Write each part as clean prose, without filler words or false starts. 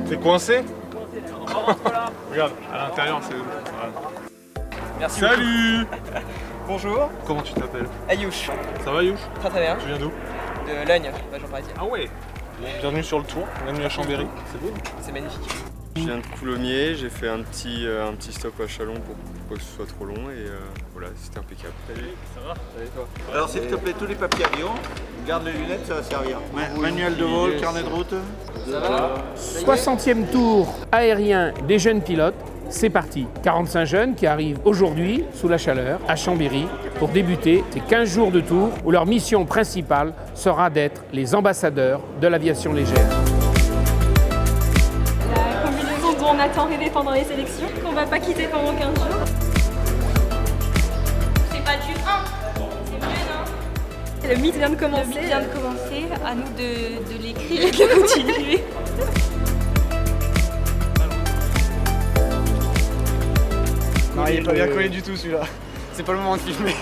T'es coincé? Regarde, à l'intérieur c'est... Voilà. Merci. Salut. Bonjour. Comment tu t'appelles? Ayouch. Ça va Youch? Très très bien. Tu viens d'où? De Logne, région parisienne. Ah ouais. Bienvenue sur le tour, bienvenue à Chambéry, c'est beau. C'est magnifique. Je viens de Coulommiers, j'ai fait un petit stop à Chalon pour pas que ce soit trop long et voilà, c'était impeccable. Salut, ça va? Salut toi. Alors s'il te plaît, tous les papiers avions, garde les lunettes, ça va servir. Manuel de vol, carnet de route. Ça va? 60e tour aérien des jeunes pilotes, c'est parti. 45 jeunes qui arrivent aujourd'hui, sous la chaleur, à Chambéry, pour débuter ces 15 jours de tour où leur mission principale sera d'être les ambassadeurs de l'aviation légère. La combinaison dont on a tant rêvé pendant les sélections, qu'on va pas quitter pendant 15 jours. C'est pas du 1, c'est mieux, non? Le mythe vient de commencer. Le mythe vient de commencer, à nous de l'écrire et de continuer. Non, il est pas bien collé du tout celui-là. C'est pas le moment de filmer.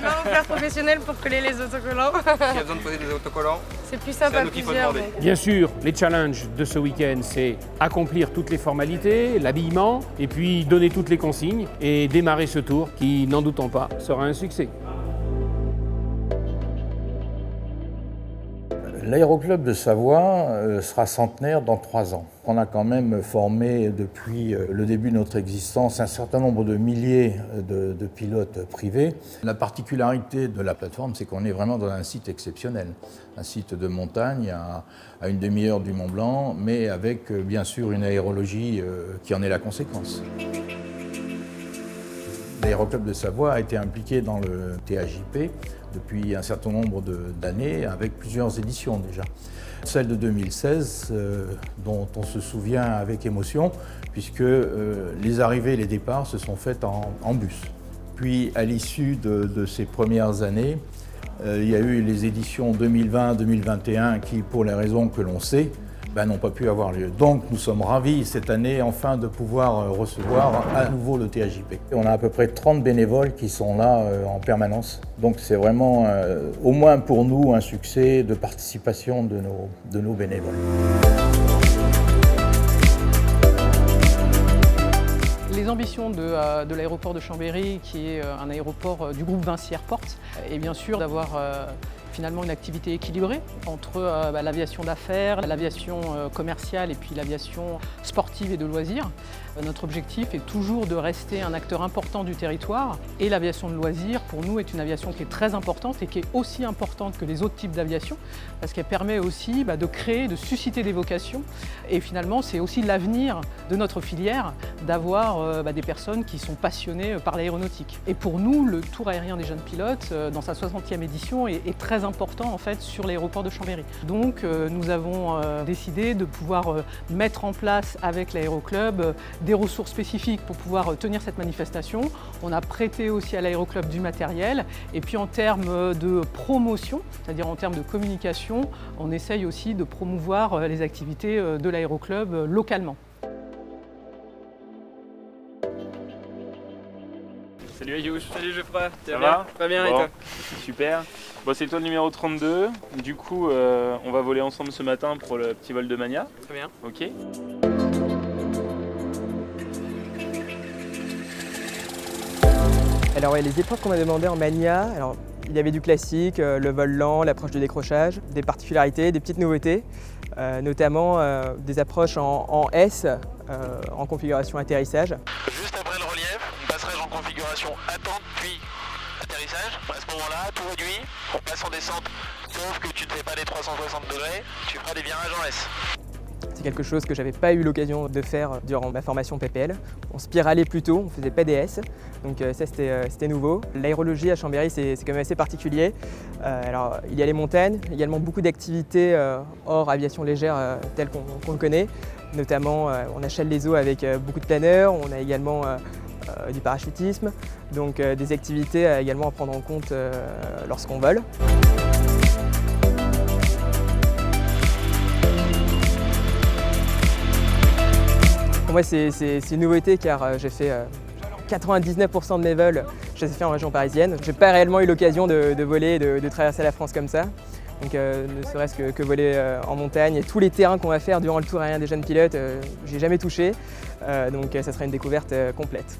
On va faire professionnel pour coller les autocollants. Il y a besoin de poser des autocollants. C'est plus simple à plusieurs. Bien sûr, les challenges de ce week-end, c'est accomplir toutes les formalités, l'habillement, et puis donner toutes les consignes et démarrer ce tour qui, n'en doutons pas, sera un succès. L'aéroclub de Savoie sera centenaire dans 3 ans. On a quand même formé depuis le début de notre existence un certain nombre de milliers de pilotes privés. La particularité de la plateforme, c'est qu'on est vraiment dans un site exceptionnel. Un site de montagne à une demi-heure du Mont Blanc, mais avec bien sûr une aérologie qui en est la conséquence. L'aéroclub de Savoie a été impliqué dans le TAJP depuis un certain nombre d'années, avec plusieurs éditions déjà. Celle de 2016, dont on se souvient avec émotion, puisque les arrivées et les départs se sont faites en bus. Puis, à l'issue de ces premières années, il y a eu les éditions 2020-2021 qui, pour les raisons que l'on sait, n'ont pas pu avoir lieu. Donc nous sommes ravis cette année enfin de pouvoir recevoir à nouveau le TAJP. On a à peu près 30 bénévoles qui sont là en permanence. Donc c'est vraiment, au moins pour nous, un succès de participation de nos bénévoles. Les ambitions de l'aéroport de Chambéry, qui est un aéroport du groupe Vinci Airports, est bien sûr d'avoir finalement une activité équilibrée entre l'aviation d'affaires, l'aviation commerciale et puis l'aviation sportive et de loisirs. Notre objectif est toujours de rester un acteur important du territoire et l'aviation de loisirs pour nous est une aviation qui est très importante et qui est aussi importante que les autres types d'aviation parce qu'elle permet aussi de créer, de susciter des vocations et finalement c'est aussi l'avenir de notre filière d'avoir des personnes qui sont passionnées par l'aéronautique. Et pour nous, le Tour aérien des jeunes pilotes dans sa 60e édition est très important en fait sur l'aéroport de Chambéry. Donc nous avons décidé de pouvoir mettre en place avec l'aéroclub des ressources spécifiques pour pouvoir tenir cette manifestation. On a prêté aussi à l'aéroclub du matériel et puis en termes de promotion, c'est-à-dire en termes de communication, on essaye aussi de promouvoir les activités de l'aéroclub localement. Salut Ayouch. Salut Geoffroy, Ça va? Très bien Bon, et toi? Super. Bon, c'est toi le numéro 32. Du coup, on va voler ensemble ce matin pour le petit vol de Mania. Très bien. Ok. Alors les épreuves qu'on m'a demandé en Mania, alors, il y avait du classique, le vol lent, l'approche de décrochage, des particularités, des petites nouveautés, notamment des approches en S, en configuration atterrissage. Juste après le relief, on passerait en configuration attente puis atterrissage. À ce moment-là, tout réduit, on passe en descente, sauf que tu ne fais pas les 360 degrés, tu feras des virages en S. C'est quelque chose que j'avais pas eu l'occasion de faire durant ma formation PPL. On spiralait plutôt, on faisait pas des S, donc ça c'était nouveau. L'aérologie à Chambéry c'est quand même assez particulier. Alors il y a les montagnes, également beaucoup d'activités hors aviation légère telles qu'on le connaît. Notamment on achète les eaux avec beaucoup de planeurs, on a également du parachutisme, donc des activités également à prendre en compte lorsqu'on vole. pour moi c'est une nouveauté car j'ai fait 99% de mes vols, je les ai fait en région parisienne. J'ai pas réellement eu l'occasion de voler, de traverser la France comme ça. Donc ne serait-ce que voler en montagne et tous les terrains qu'on va faire durant le tour aérien des jeunes pilotes, j'ai jamais touché. Donc ça sera une découverte complète.